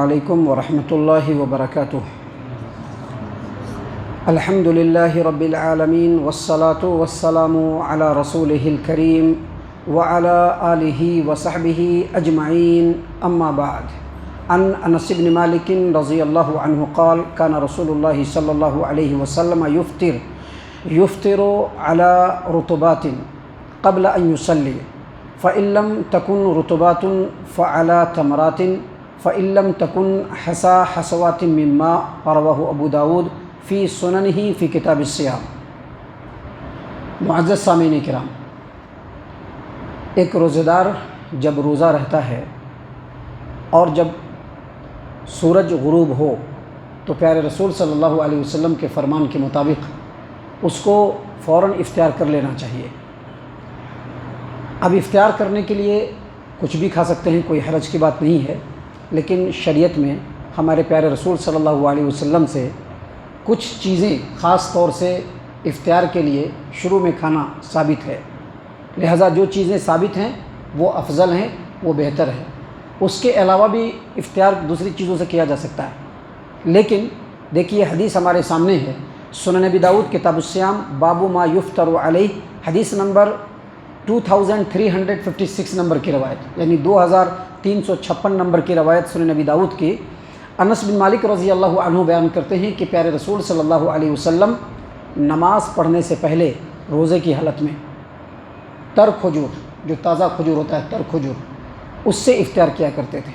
علیکم ورحمۃ اللہ وبرکاتہ۔ الحمد للہ رب العالمین والصلاة والسلام علی رسولہ الکریم وعلی آلہ وصحبہ اجمعین، اما بعد۔ عن انس بن مالک رضی اللہ عنہ قال کان رسول اللہ صلی اللہ علیہ وسلم یفطر علی رطبات قبل ان یصلی فإن لم تكن رطبات فعلى تمرات فإن لم تكن حصوات من ماء، رواه ابو داود فی سننہ فی کتاب الصیام۔ معزز سامعین کرام، ایک روزہ دار جب روزہ رہتا ہے اور جب سورج غروب ہو تو پیارے رسول صلی اللہ علیہ وسلم کے فرمان کے مطابق اس کو فوراً افطار کر لینا چاہیے۔ اب افطار کرنے کے لیے کچھ بھی کھا سکتے ہیں، کوئی حرج کی بات نہیں ہے، لیکن شریعت میں ہمارے پیارے رسول صلی اللہ علیہ وسلم سے کچھ چیزیں خاص طور سے افطار کے لیے شروع میں کھانا ثابت ہے، لہٰذا جو چیزیں ثابت ہیں وہ افضل ہیں، وہ بہتر ہے۔ اس کے علاوہ بھی افطار دوسری چیزوں سے کیا جا سکتا ہے، لیکن دیکھیے حدیث ہمارے سامنے ہے، سنن ابی داؤد کتاب الصیام باب ما یفطر علیہ، حدیث نمبر 2356 نمبر کی روایت، یعنی 2356 نمبر کی روایت سنن ابی داؤد کی۔ انس بن مالک رضی اللہ عنہ بیان کرتے ہیں کہ پیارے رسول صلی اللہ علیہ وسلم نماز پڑھنے سے پہلے روزے کی حالت میں تر کھجور، جو تازہ کھجور ہوتا ہے تر کھجور، اس سے افطار کیا کرتے تھے۔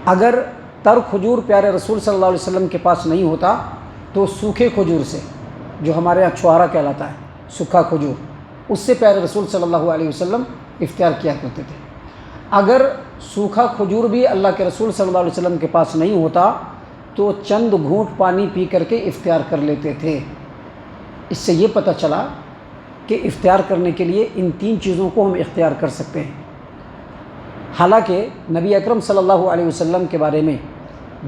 اگر تر کھجور پیارے رسول صلی اللہ علیہ وسلم کے پاس نہیں ہوتا تو سوکھے کھجور سے، جو ہمارے یہاں چھوہارا کہلاتا ہے، سوکھا کھجور، اس سے پیارے رسول صلی اللہ علیہ وسلم افطار کیا کرتے تھے۔ اگر سوکھا کھجور بھی اللہ کے رسول صلی اللہ علیہ وسلم کے پاس نہیں ہوتا تو چند گھونٹ پانی پی کر کے افطار کر لیتے تھے۔ اس سے یہ پتہ چلا کہ افطار کرنے کے لیے ان تین چیزوں کو ہم اختیار کر سکتے ہیں۔ حالانکہ نبی اکرم صلی اللہ علیہ وسلم کے بارے میں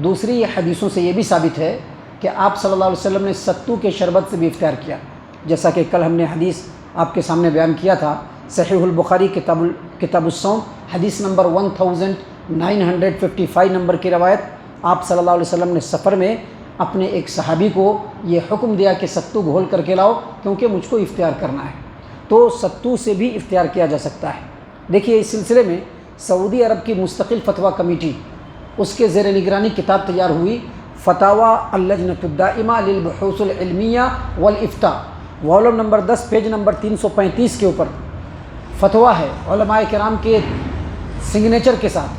دوسری حدیثوں سے یہ بھی ثابت ہے کہ آپ صلی اللہ علیہ وسلم نے ستو کے شربت سے بھی افطار کیا، جیسا کہ کل ہم نے حدیث آپ کے سامنے بیان کیا تھا، صحیح البخاری کتاب الصوم حدیث نمبر 1955 نمبر کی روایت۔ آپ صلی اللہ علیہ وسلم نے سفر میں اپنے ایک صحابی کو یہ حکم دیا کہ ستو گھول کر کے لاؤ کیونکہ مجھ کو افطار کرنا ہے، تو ستو سے بھی افطار کیا جا سکتا ہے۔ دیکھیے اس سلسلے میں سعودی عرب کی مستقل فتویٰ کمیٹی، اس کے زیر نگرانی کتاب تیار ہوئی، فتاویٰ اللجنۃ الدائمہ للبحوث العلمیہ والافتاء، والوم نمبر 10 پیج نمبر 335 کے اوپر فتویٰ ہے، علماء کرام کے سگنیچر کے ساتھ۔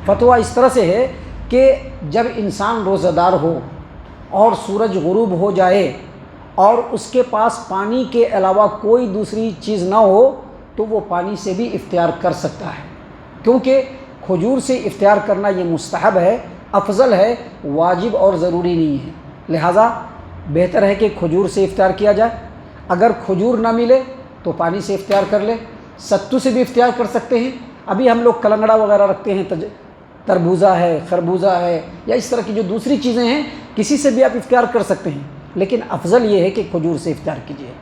فتویٰ اس طرح سے ہے کہ جب انسان روزہ دار ہو اور سورج غروب ہو جائے اور اس کے پاس پانی کے علاوہ کوئی دوسری چیز نہ ہو تو وہ پانی سے بھی افطار کر سکتا ہے، کیونکہ کھجور سے افطار کرنا یہ مستحب ہے، افضل ہے، واجب اور ضروری نہیں ہے، لہٰذا بہتر ہے کہ کھجور سے افطار کیا جائے۔ اگر کھجور نہ ملے تو پانی سے افطار کر لے، ستو سے بھی افطار کر سکتے ہیں۔ ابھی ہم لوگ کلنگڑا وغیرہ رکھتے ہیں، تربوزہ ہے، خربوزہ ہے، یا اس طرح کی جو دوسری چیزیں ہیں، کسی سے بھی آپ افطار کر سکتے ہیں، لیکن افضل یہ ہے کہ کھجور سے افطار کیجیے،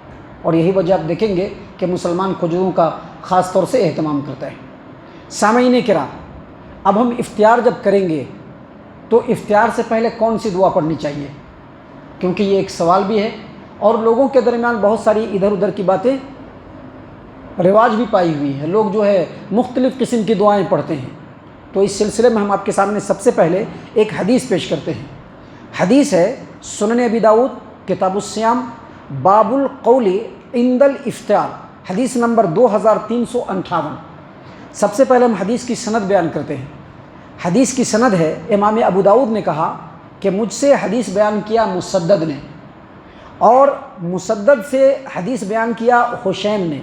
اور یہی وجہ آپ دیکھیں گے کہ مسلمان کھجوروں کا خاص طور سے اہتمام کرتا ہے۔ سامعین کرام، اب ہم افطار جب کریں گے تو افطار سے پہلے کون سی دعا پڑھنی چاہیے، کیونکہ یہ ایک سوال بھی ہے اور لوگوں کے درمیان بہت ساری ادھر ادھر کی باتیں رواج بھی پائی ہوئی ہے، لوگ جو ہے مختلف قسم کی دعائیں پڑھتے ہیں۔ تو اس سلسلے میں ہم آپ کے سامنے سب سے پہلے ایک حدیث پیش کرتے ہیں۔ حدیث ہے سنن ابی داؤد کتاب الصیام باب القول عند الافطار، حدیث نمبر 2358۔ سب سے پہلے ہم حدیث کی سند بیان کرتے ہیں۔ حدیث کی سند ہے، امام ابو داؤد نے کہا کہ مجھ سے حدیث بیان کیا مسدد نے، اور مسدد سے حدیث بیان کیا حشیم نے،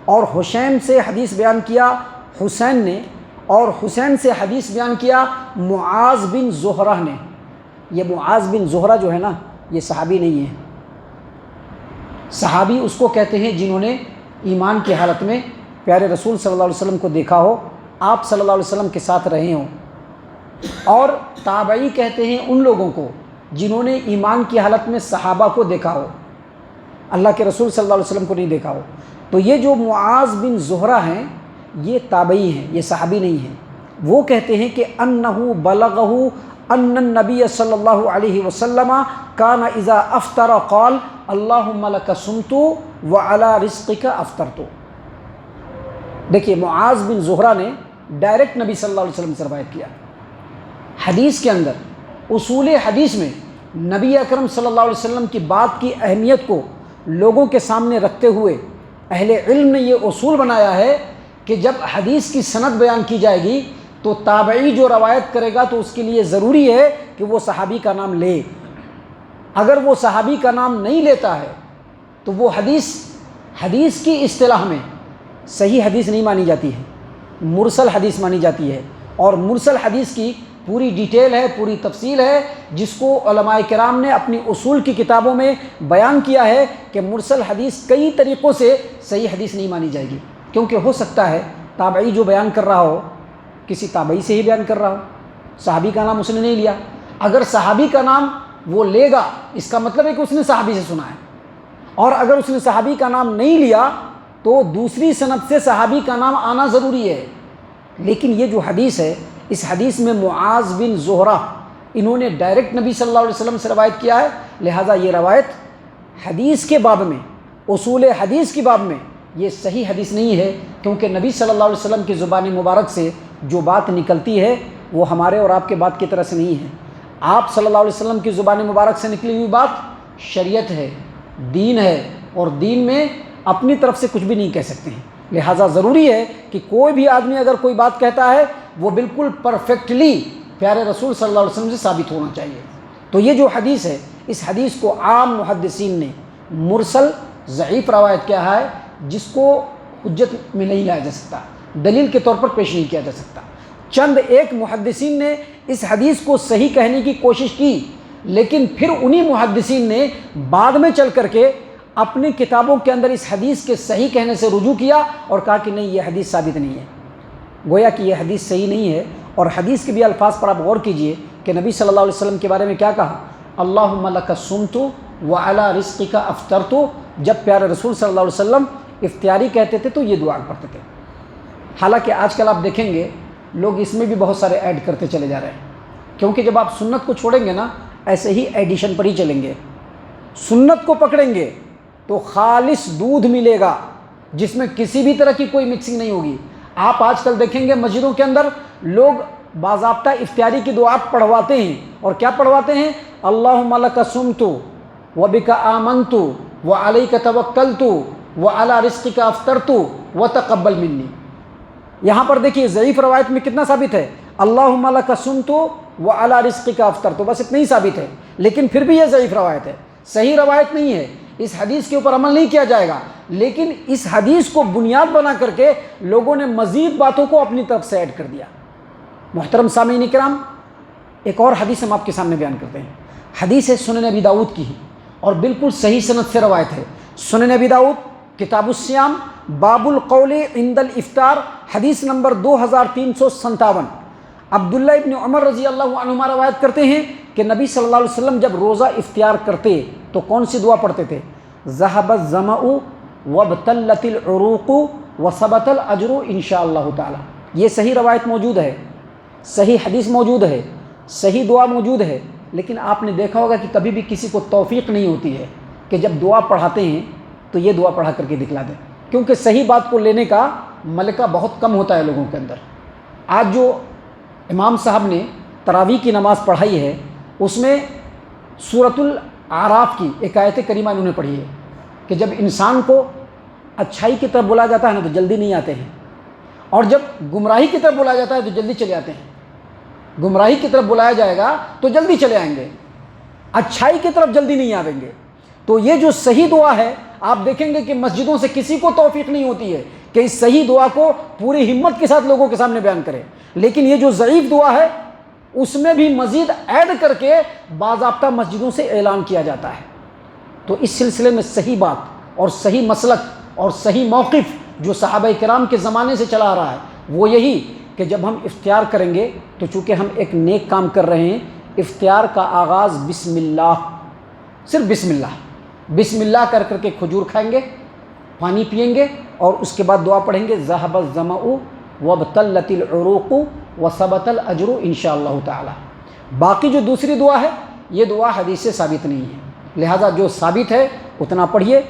اور حشیم سے حدیث بیان کیا حسین نے، اور حسین سے حدیث بیان کیا معاذ بن زہرہ نے۔ یہ معاذ بن زہرہ جو ہے نا، یہ صحابی نہیں ہے۔ صحابی اس کو کہتے ہیں جنہوں نے ایمان کی حالت میں پیارے رسول صلی اللہ علیہ وسلم کو دیکھا ہو، آپ صلی اللہ علیہ وسلم کے ساتھ رہے ہوں، اور تابعی کہتے ہیں ان لوگوں کو جنہوں نے ایمان کی حالت میں صحابہ کو دیکھا ہو، اللہ کے رسول صلی اللہ علیہ وسلم کو نہیں دیکھا ہو۔ تو یہ جو معاذ بن زہرہ ہیں یہ تابعی ہیں، یہ صحابی نہیں ہیں، وہ کہتے ہیں کہ انہ بلغہ ان النبی صلی اللہ علیہ وسلم کان اذا افطر قال اللہم لک صمت وعلی رزقک افطرت۔ دیکھیے معاذ بن زہرہ نے ڈائریکٹ نبی صلی اللہ علیہ وسلم سے روایت کیا۔ حدیث کے اندر، اصول حدیث میں نبی اکرم صلی اللہ علیہ وسلم کی بات کی اہمیت کو لوگوں کے سامنے رکھتے ہوئے اہل علم نے یہ اصول بنایا ہے کہ جب حدیث کی سند بیان کی جائے گی تو تابعی جو روایت کرے گا تو اس کے لیے ضروری ہے کہ وہ صحابی کا نام لے۔ اگر وہ صحابی کا نام نہیں لیتا ہے تو وہ حدیث کی اصطلاح میں صحیح حدیث نہیں مانی جاتی ہے، مرسل حدیث مانی جاتی ہے۔ اور مرسل حدیث کی پوری ڈیٹیل ہے، پوری تفصیل ہے، جس کو علماء کرام نے اپنی اصول کی کتابوں میں بیان کیا ہے کہ مرسل حدیث کئی طریقوں سے صحیح حدیث نہیں مانی جائے گی، کیونکہ ہو سکتا ہے تابعی جو بیان کر رہا ہو کسی تابعی سے ہی بیان کر رہا ہو، صحابی کا نام اس نے نہیں لیا۔ اگر صحابی کا نام وہ لے گا اس کا مطلب ہے کہ اس نے صحابی سے سنا ہے، اور اگر اس نے صحابی کا نام نہیں لیا تو دوسری سند سے صحابی کا نام آنا ضروری ہے۔ لیکن یہ جو حدیث ہے، اس حدیث میں معاذ بن زہرہ انہوں نے ڈائریکٹ نبی صلی اللہ علیہ وسلم سے روایت کیا ہے، لہٰذا یہ روایت حدیث کے باب میں، اصول حدیث کی باب میں یہ صحیح حدیث نہیں ہے، کیونکہ نبی صلی اللہ علیہ وسلم کی زبان مبارک سے جو بات نکلتی ہے وہ ہمارے اور آپ کے بات کی طرح سے نہیں ہے۔ آپ صلی اللہ علیہ وسلم کی زبان مبارک سے نکلی ہوئی بات شریعت ہے، دین ہے، اور دین میں اپنی طرف سے کچھ بھی نہیں کہہ سکتے ہیں۔ لہٰذا ضروری ہے کہ کوئی بھی آدمی اگر کوئی بات کہتا ہے وہ بالکل پرفیکٹلی پیارے رسول صلی اللہ علیہ وسلم سے ثابت ہونا چاہیے۔ تو یہ جو حدیث ہے، اس حدیث کو عام محدثین نے مرسل ضعیف روایت کیا ہے، جس کو حجت میں نہیں لایا جا سکتا، دلیل کے طور پر پیش نہیں کیا جا سکتا۔ چند ایک محدثین نے اس حدیث کو صحیح کہنے کی کوشش کی، لیکن پھر انہی محدثین نے بعد میں چل کر کے اپنی کتابوں کے اندر اس حدیث کے صحیح کہنے سے رجوع کیا اور کہا کہ نہیں، یہ حدیث ثابت نہیں ہے، گویا کہ یہ حدیث صحیح نہیں ہے۔ اور حدیث کے بھی الفاظ پر آپ غور کیجئے کہ نبی صلی اللہ علیہ وسلم کے بارے میں کیا کہا، اللہم لک صمت وعلی رزقک افطرت۔ جب پیارے رسول صلی اللہ علیہ وسلم افطاری کہتے تھے تو یہ دعا پڑھتے تھے۔ حالانکہ آج کل آپ دیکھیں گے لوگ اس میں بھی بہت سارے ایڈ کرتے چلے جا رہے ہیں، کیونکہ جب آپ سنت کو چھوڑیں گے نا ایسے ہی ایڈیشن پر ہی چلیں گے۔ سنت کو پکڑیں گے تو خالص دودھ ملے گا جس میں کسی بھی طرح کی کوئی مکسنگ نہیں ہوگی۔ آپ آج کل دیکھیں گے مسجدوں کے اندر لوگ باضابطہ افطاری کی دعا پڑھواتے ہیں، اور کیا پڑھواتے ہیں، اللہم لک صمت وبک آمنت وعلیک توکلت وعلی رزقک افطرت وتقبل منی۔ یہاں پر دیکھیے ضعیف روایت میں کتنا ثابت ہے، اللہم لک صمت وعلی رزقک افطرت، بس اتنا ہی ثابت ہے، لیکن پھر بھی یہ ضعیف روایت ہے، صحیح روایت نہیں ہے۔ اس حدیث کے اوپر عمل نہیں کیا جائے گا، لیکن اس حدیث کو بنیاد بنا کر کے لوگوں نے مزید باتوں کو اپنی طرف سے ایڈ کر دیا۔ محترم سامعین کرام، ایک اور حدیث ہم آپ کے سامنے بیان کرتے ہیں۔ حدیث ہے سنن ابی داؤد کی، اور بالکل صحیح سند سے روایت ہے۔ سنن ابی داؤد کتاب الصیام باب القول عند الافطار، حدیث نمبر 2357۔ عبداللہ ابن عمر رضی اللہ عنہما روایت کرتے ہیں کہ نبی صلی اللہ علیہ وسلم جب روزہ افطار کرتے تو کون سی دعا پڑھتے تھے، ذهب الظمأ وابتلت العروق وثبت الاجر ان شاء اللہ تعالی۔ یہ صحیح روایت موجود ہے، صحیح حدیث موجود ہے، صحیح دعا موجود ہے، لیکن آپ نے دیکھا ہوگا کہ کبھی بھی کسی کو توفیق نہیں ہوتی ہے کہ جب دعا پڑھاتے ہیں تو یہ دعا پڑھا کر کے دکھلا دیں، کیونکہ صحیح بات کو لینے کا ملکہ بہت کم ہوتا ہے لوگوں کے اندر۔ آج جو امام صاحب نے تراویح کی نماز پڑھائی ہے اس میں سورۃ الاعراف کی ایک آیت کریمہ انہوں نے پڑھی ہے کہ جب انسان کو اچھائی کی طرف بلایا جاتا ہے نا تو جلدی نہیں آتے ہیں، اور جب گمراہی کی طرف بلایا جاتا ہے تو جلدی چلے آتے ہیں۔ گمراہی کی طرف بلایا جائے گا تو جلدی چلے آئیں گے، اچھائی کی طرف جلدی نہیں آئیں گے۔ تو یہ جو صحیح دعا ہے، آپ دیکھیں گے کہ مسجدوں سے کسی کو توفیق نہیں ہوتی ہے کہ اس صحیح دعا کو پوری ہمت کے ساتھ لوگوں کے سامنے بیان کرے، لیکن یہ جو ضعیف دعا ہے اس میں بھی مزید ایڈ کر کے باضابطہ مسجدوں سے اعلان کیا جاتا ہے۔ تو اس سلسلے میں صحیح بات اور صحیح مسلک اور صحیح موقف جو صحابہ کرام کے زمانے سے چلا آ رہا ہے وہ یہی کہ جب ہم افطار کریں گے تو چونکہ ہم ایک نیک کام کر رہے ہیں، افطار کا آغاز بسم اللہ، صرف بسم اللہ کر کر کے کھجور کھائیں گے، پانی پئیں گے، اور اس کے بعد دعا پڑھیں گے ذهب الظمأ وابتلت العروق وثبت الاجر انشاءاللہ تعالی۔ باقی جو دوسری دعا ہے یہ دعا حدیث سے ثابت نہیں ہے، لہذا جو ثابت ہے اتنا پڑھیے،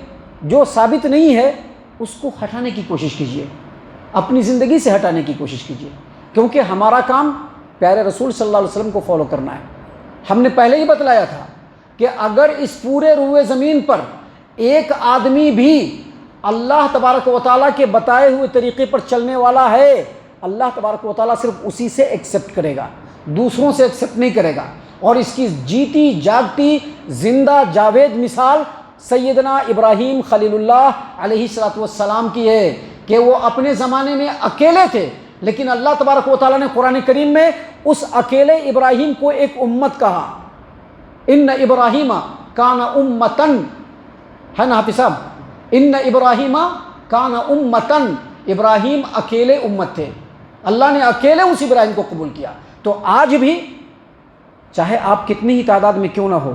جو ثابت نہیں ہے اس کو ہٹانے کی کوشش کیجیے، اپنی زندگی سے ہٹانے کی کوشش کیجیے، کیونکہ ہمارا کام پیارے رسول صلی اللہ علیہ وسلم کو فالو کرنا ہے۔ ہم نے پہلے ہی بتلایا تھا کہ اگر اس پورے روئے زمین پر ایک آدمی بھی اللہ تبارک و تعالیٰ کے بتائے ہوئے طریقے پر چلنے والا ہے، اللہ تبارک و تعالیٰ صرف اسی سے ایکسیپٹ کرے گا، دوسروں سے ایکسیپٹ نہیں کرے گا۔ اور اس کی جیتی جاگتی زندہ جاوید مثال سیدنا ابراہیم خلیل اللہ علیہ السلام کی ہے کہ وہ اپنے زمانے میں اکیلے تھے، لیکن اللہ تبارک و تعالیٰ نے قرآن کریم میں اس اکیلے ابراہیم کو ایک امت کہا۔ ان ابراہیم کان امتن، ہے نا حافظ صاحب؟ ان ابراہیم کان امتن، ابراہیم اکیلے امت تھے، اللہ نے اکیلے اس ابراہیم کو قبول کیا۔ تو آج بھی چاہے آپ کتنی ہی تعداد میں کیوں نہ ہو،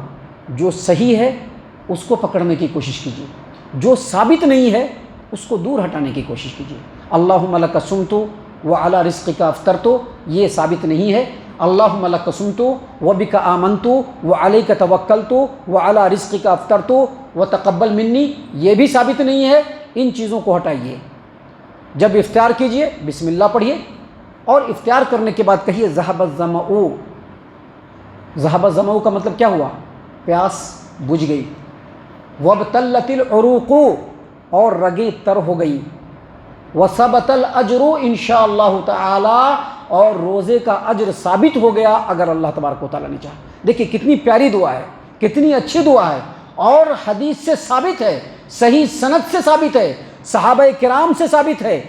جو صحیح ہے اس کو پکڑنے کی کوشش کیجیے، جو ثابت نہیں ہے اس کو دور ہٹانے کی کوشش کیجیے۔ اللہم لک صمت وعلی رزقک افطرت، یہ ثابت نہیں ہے۔ اللہم لک صمت وبک آمنت وعلیک توکلت وعلی رزقک افطرت وتقبل منی، یہ بھی ثابت نہیں ہے۔ ان چیزوں کو ہٹائیے۔ جب افطار کیجیے بسم اللہ پڑھیے، اور افطار کرنے کے بعد کہیے ذہب الظمأ۔ ذہب الظمأ کا مطلب کیا ہوا؟ پیاس بجھ گئی۔ وابتلت العروق، اور رگیں تر ہو گئی۔ وثبت الاجر انشاءاللہ تعالی، اور روزے کا اجر ثابت ہو گیا اگر اللہ تبارک و تعالیٰ نے چاہا۔ دیکھیے کتنی پیاری دعا ہے، کتنی اچھی دعا ہے، اور حدیث سے ثابت ہے، صحیح سند سے ثابت ہے، صحابہ کرام سے ثابت ہے،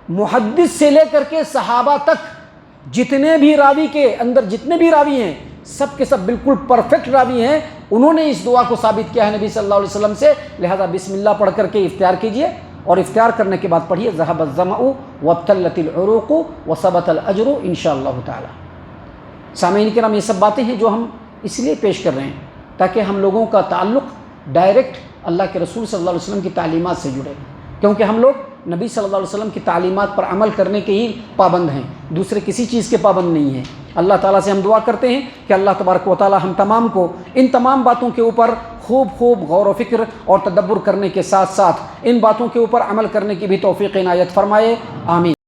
محدث سے لے کر کے صحابہ تک جتنے بھی راوی کے اندر جتنے بھی راوی ہیں سب کے سب بالکل پرفیکٹ راوی ہیں، انہوں نے اس دعا کو ثابت کیا ہے نبی صلی اللہ علیہ وسلم سے۔ لہذا بسم اللہ پڑھ کر کے افطار کیجئے، اور افطار کرنے کے بعد پڑھیے ذہب الظمأ وابتلت العروق وثبت الاجر انشاءاللہ تعالی۔ سامعین کرام، یہ سب باتیں ہیں جو ہم اس لیے پیش کر رہے ہیں تاکہ ہم لوگوں کا تعلق ڈائریکٹ اللہ کے رسول صلی اللہ علیہ وسلم کی تعلیمات سے جڑے، کیونکہ ہم لوگ نبی صلی اللہ علیہ وسلم کی تعلیمات پر عمل کرنے کے ہی پابند ہیں، دوسرے کسی چیز کے پابند نہیں ہیں۔ اللہ تعالیٰ سے ہم دعا کرتے ہیں کہ اللہ تبارک و تعالیٰ ہم تمام کو ان تمام باتوں کے اوپر خوب غور و فکر اور تدبر کرنے کے ساتھ ساتھ ان باتوں کے اوپر عمل کرنے کی بھی توفیق عنایت فرمائے، آمین۔